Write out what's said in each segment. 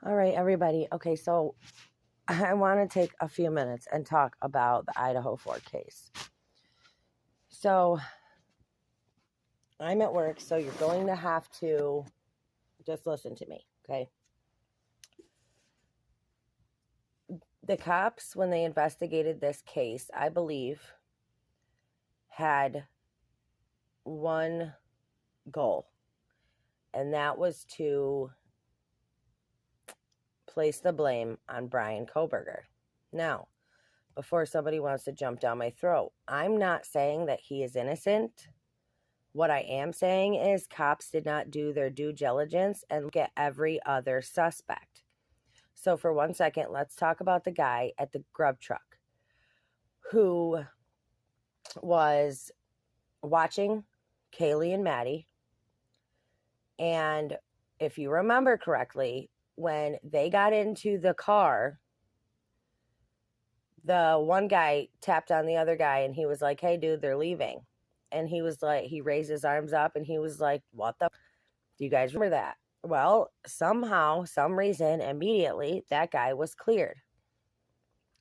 All right, everybody. Okay, so I want to take a few minutes and talk about the Idaho 4 case. So I'm at work, so you're going to have to just listen to me, okay? The cops, when they investigated this case, I believe, had one goal, and that was to place the blame on Brian Kohberger. Now, before somebody wants to jump down my throat, I'm not saying that he is innocent. What I am saying is cops did not do their due diligence and look at every other suspect. So for 1 second, let's talk about the guy at the grub truck who was watching Kaylee and Maddie. And if you remember correctly, when they got into the car, the one guy tapped on the other guy and he was like, "Hey, dude, they're leaving." And he was like, he raised his arms up and he was like, "What the?" Do you guys remember that? Well, somehow, some reason, immediately that guy was cleared.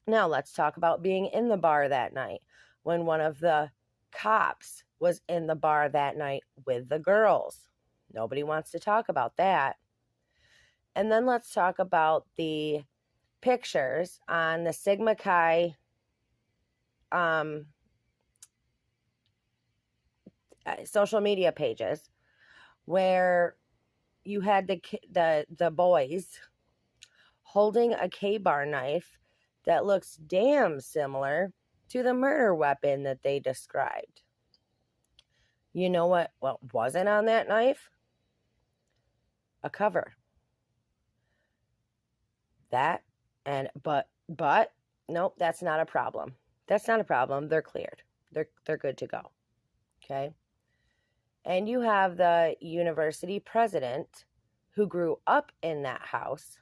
Now let's talk about being in the bar that night when one of the cops was in the bar that night with the girls. Nobody wants to talk about that. And then let's talk about the pictures on the Sigma Chi social media pages where you had the boys holding a K-bar knife that looks damn similar to the murder weapon that they described. You know what wasn't on that knife? A cover. But nope, that's not a problem. That's not a problem. They're cleared. They're good to go. Okay? And you have the university president who grew up in that house,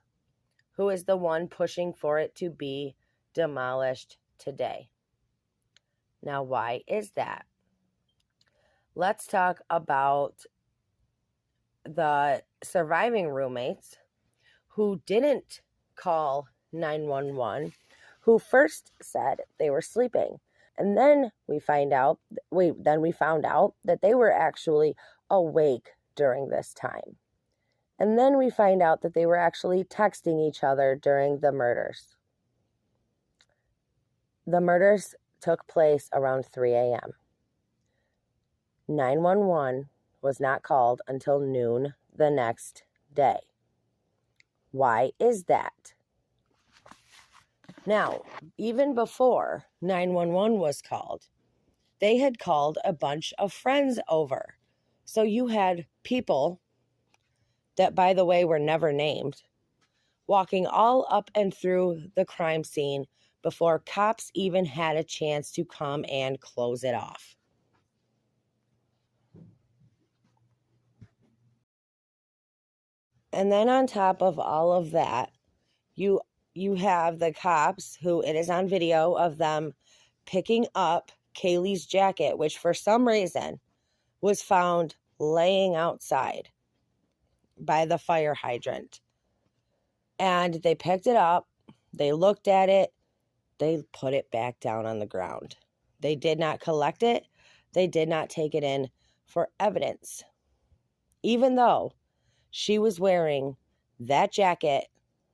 who is the one pushing for it to be demolished today. Now, why is that? Let's talk about the surviving roommates who didn't call 911, who first said they were sleeping. And then we found out that they were actually awake during this time. And then we find out that they were actually texting each other during the murders. The murders took place around 3 a.m. 911 was not called until noon the next day. Why is that? Now, even before 911 was called, they had called a bunch of friends over. So you had people that, by the way, were never named, walking all up and through the crime scene before cops even had a chance to come and close it off. And then on top of all of that, you have the cops who, it is on video of them picking up Kaylee's jacket, which for some reason was found laying outside by the fire hydrant. And they picked it up, they looked at it, they put it back down on the ground. They did not collect it. They did not take it in for evidence. Even though she was wearing that jacket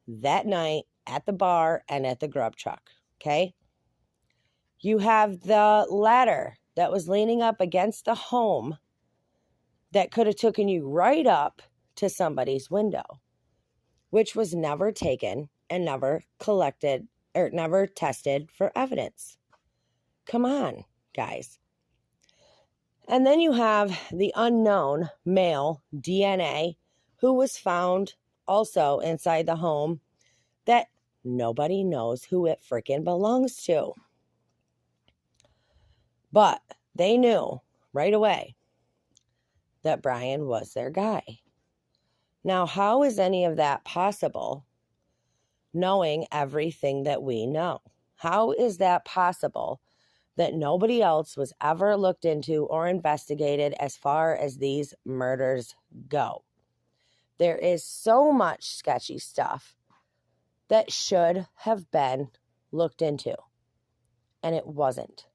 that night at the bar and at the grub truck, okay? You have the ladder that was leaning up against the home that could have taken you right up to somebody's window, which was never taken and never collected or never tested for evidence. Come on, guys. And then you have the unknown male DNA who was found also inside the home that nobody knows who it freaking belongs to. But they knew right away that Brian was their guy. Now, how is any of that possible, knowing everything that we know? How is that possible that nobody else was ever looked into or investigated as far as these murders go? There is so much sketchy stuff that should have been looked into, and it wasn't.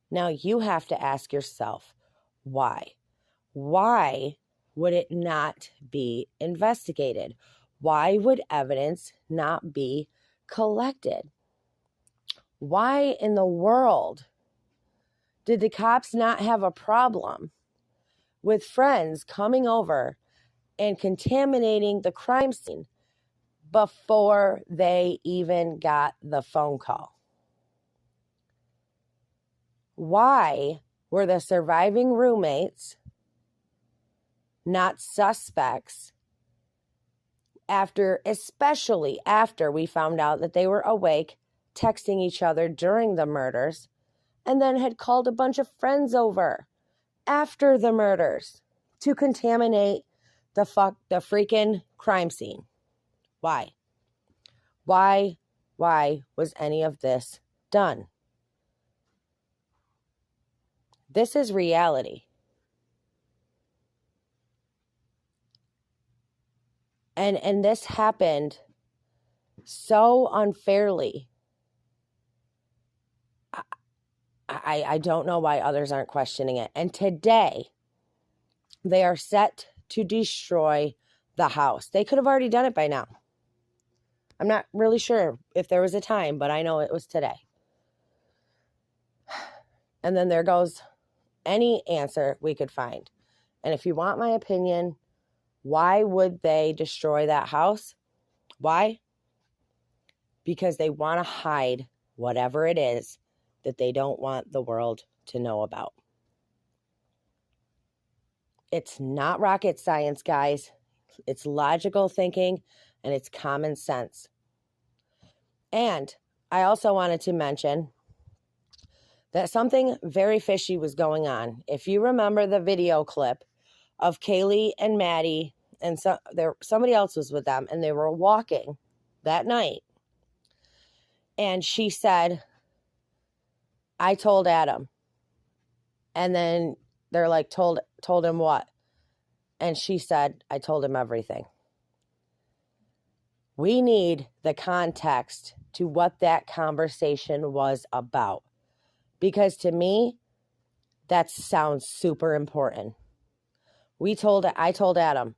Now you have to ask yourself, why? Why would it not be investigated? Why would evidence not be collected? Why in the world did the cops not have a problem with friends coming over and contaminating the crime scene before they even got the phone call? Why were the surviving roommates not suspects especially after we found out that they were awake, texting each other during the murders, and then had called a bunch of friends over after the murders to contaminate the freaking crime scene? Why? Why was any of this done? This is reality. And this happened so unfairly. I don't know why others aren't questioning it. And today, they are set to destroy the house. They could have already done it by now. I'm not really sure if there was a time, but I know it was today. And then there goes any answer we could find. And if you want my opinion, why would they destroy that house? Why? Because they want to hide whatever it is that they don't want the world to know about. It's not rocket science, guys. It's logical thinking and it's common sense. And I also wanted to mention that something very fishy was going on. If you remember the video clip of Kaylee and Maddie, and somebody else was with them, and they were walking that night. And she said, I told Adam. And then they're like, told him what? And she said, I told him everything. We need the context to what that conversation was about. Because to me, that sounds super important. I told Adam,